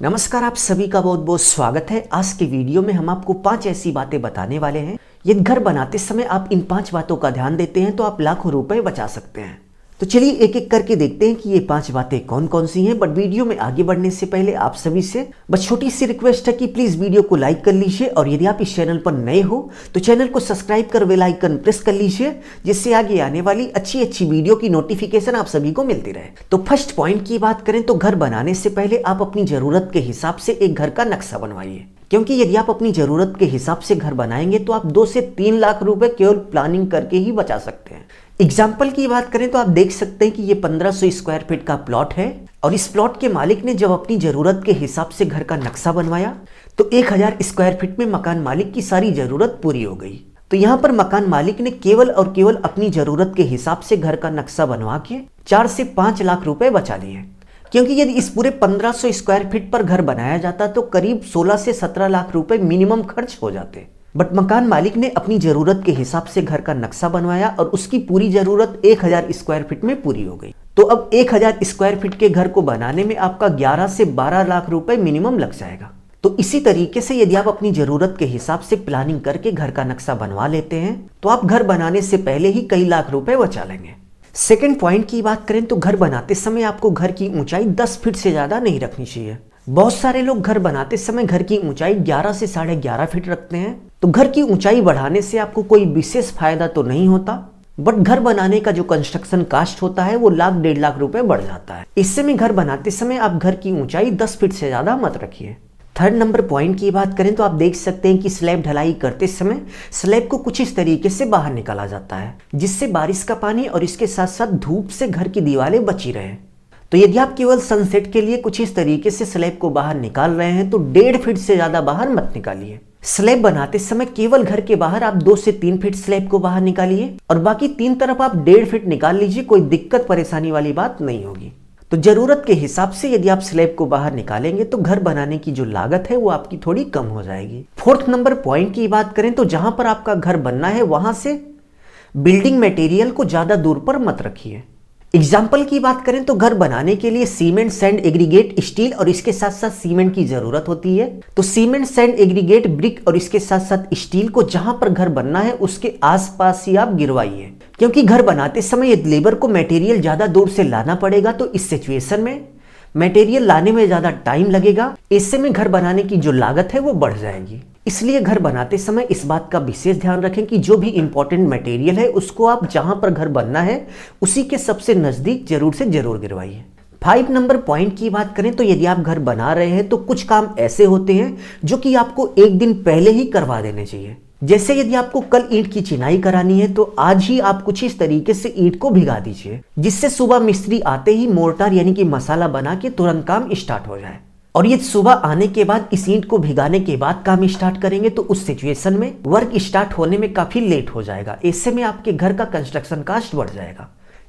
नमस्कार, आप सभी का बहुत बहुत स्वागत है। आज के वीडियो में हम आपको 5 ऐसी बातें बताने वाले हैं। यदि घर बनाते समय आप इन 5 बातों का ध्यान देते हैं तो आप लाखों रुपए बचा सकते हैं। तो चलिए एक एक करके देखते हैं कि ये 5 बातें कौन कौन सी हैं। बट वीडियो में आगे बढ़ने से पहले आप सभी से बस छोटी सी रिक्वेस्ट है कि प्लीज वीडियो को लाइक कर लीजिए और यदि आप इस चैनल पर नए हो तो चैनल को सब्सक्राइब कर बेल आइकन प्रेस कर लीजिए, जिससे आगे आने वाली अच्छी अच्छी वीडियो की नोटिफिकेशन आप सभी को मिलती रहे। तो फर्स्ट पॉइंट की बात करें तो घर बनाने से पहले आप अपनी जरूरत के हिसाब से एक घर का नक्शा बनवाइए, क्योंकि यदि आप अपनी जरूरत के हिसाब से घर बनाएंगे तो आप 2 से 3 लाख रुपए केवल प्लानिंग करके ही बचा सकते हैं। एग्जाम्पल की बात करें तो आप देख सकते हैं कि ये 1500 स्क्वायर फीट का प्लॉट है और इस प्लॉट के मालिक ने जब अपनी जरूरत के हिसाब से घर का नक्शा बनवाया तो 1000 स्क्वायर फीट में मकान मालिक की सारी जरूरत पूरी हो गई। तो यहाँ पर मकान मालिक ने केवल और केवल अपनी जरूरत के हिसाब से घर का नक्शा बनवा के 4 से 5 लाख रुपए बचा लिए, क्योंकि यदि इस पूरे 1500 स्क्वायर फीट पर घर बनाया जाता तो करीब 16 से 17 लाख रुपए मिनिमम खर्च हो जाते। बट मकान मालिक ने अपनी जरूरत के हिसाब से घर का नक्शा बनवाया और उसकी पूरी जरूरत 1000 स्क्वायर फीट में पूरी हो गई। तो अब 1000 स्क्वायर फीट के घर को बनाने में आपका 11 से 12 लाख रुपए मिनिमम लग जाएगा। तो इसी तरीके से यदि आप अपनी जरूरत के हिसाब से प्लानिंग करके घर का नक्शा बनवा लेते हैं तो आप घर बनाने से पहले ही कई लाख रुपए बचा लेंगे। सेकेंड पॉइंट की बात करें तो घर बनाते समय आपको घर की ऊंचाई 10 फीट से ज्यादा नहीं रखनी चाहिए। बहुत सारे लोग घर बनाते समय घर की ऊंचाई 11 से 11.5 फीट रखते हैं। तो घर की ऊंचाई बढ़ाने से आपको कोई विशेष फायदा तो नहीं होता, बट घर बनाने का जो कंस्ट्रक्शन कास्ट होता है वो 1.5 लाख रुपए बढ़ जाता है। इससे में घर बनाते समय आप घर की ऊंचाई 10 फीट से ज्यादा मत रखिए। थर्ड नंबर पॉइंट की बात करें तो आप देख सकते हैं कि स्लैब ढलाई करते समय स्लैब को कुछ इस तरीके से बाहर निकाला जाता है जिससे बारिश का पानी और इसके साथ साथ धूप से घर की दीवारें बची रहे। तो यदि आप केवल सनसेट के लिए कुछ इस तरीके से स्लैब को बाहर निकाल रहे हैं तो 1.5 फीट से ज्यादा बाहर मत निकालिए। स्लैब बनाते समय केवल घर के बाहर आप 2 से 3 फीट स्लैब को बाहर निकालिए और बाकी 3 तरफ आप 1.5 फीट निकाल लीजिए। कोई दिक्कत परेशानी वाली बात नहीं होगी। तो जरूरत के हिसाब से यदि आप स्लैब को बाहर निकालेंगे तो घर बनाने की जो लागत है वो आपकी थोड़ी कम हो जाएगी। फोर्थ नंबर पॉइंट की बात करें तो जहां पर आपका घर बनना है वहां से बिल्डिंग मटेरियल को ज्यादा दूर पर मत रखिए। एग्जाम्पल की बात करें तो घर बनाने के लिए सीमेंट, सैंड, एग्रीगेट, स्टील और इसके साथ साथ सीमेंट की जरूरत होती है। तो सीमेंट, सैंड, एग्रीगेट, ब्रिक और इसके साथ साथ स्टील को जहां पर घर बनना है उसके आसपास ही आप गिरवाइए, क्योंकि घर बनाते समय यदि लेबर को मटेरियल ज्यादा दूर से लाना पड़ेगा तो इस सिचुएशन में मटेरियल लाने में ज्यादा टाइम लगेगा। इससे में घर बनाने की जो लागत है वो बढ़ जाएगी। इसलिए घर बनाते समय इस बात का विशेष ध्यान रखें कि जो भी इंपॉर्टेंट मटेरियल है उसको आप जहां पर घर बनना है उसी के सबसे नजदीक जरूर से जरूर गिरवाइए। 5 नंबर पॉइंट की बात करें तो यदि आप घर बना रहे हैं तो कुछ काम ऐसे होते हैं जो कि आपको एक दिन पहले ही करवा देने चाहिए। जैसे यदि आपको कल ईंट की चिनाई करानी है तो आज ही आप कुछ इस तरीके से ईंट को भिगा दीजिए, जिससे सुबह मिस्त्री आते ही मोर्टार यानी कि मसाला बना के तुरंत काम स्टार्ट हो जाए। और ये सुबह आने के बाद इस ईंट को भिगाने के बाद काम स्टार्ट करेंगे तो उस सिचुएशन में वर्क स्टार्ट होने में काफी लेट हो जाएगा। ऐसे में आपके घर का कंस्ट्रक्शन कास्ट बढ़ जाएगा।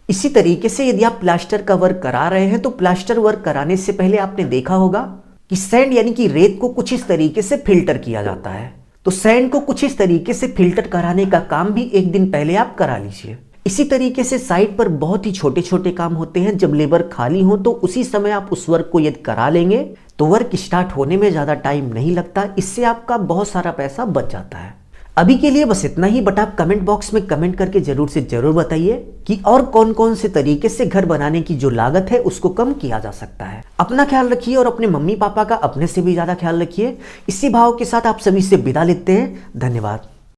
इसी तरीके से यदि आप प्लास्टर का वर्क करा रहे हैं तो प्लास्टर वर्क कराने से पहले आपने देखा होगा कि सैंड यानी कि रेत को कुछ इस तरीके से फिल्टर किया जाता है। तो सैंड को कुछ इस तरीके से फिल्टर कराने का काम भी एक दिन पहले आप करा लीजिए। इसी तरीके से साइट पर बहुत ही छोटे छोटे काम होते हैं, जब लेबर खाली हो तो उसी समय आप उस वर्क को यदि करा लेंगे तो वर्क स्टार्ट होने में ज्यादा टाइम नहीं लगता। इससे आपका बहुत सारा पैसा बच जाता है। अभी के लिए बस इतना ही, बट आप कमेंट बॉक्स में कमेंट करके जरूर से जरूर बताइए कि और कौन कौन से तरीके से घर बनाने की जो लागत है उसको कम किया जा सकता है। अपना ख्याल रखिए और अपने मम्मी पापा का अपने से भी ज्यादा ख्याल रखिए। इसी भाव के साथ आप सभी से विदा लेते हैं। धन्यवाद।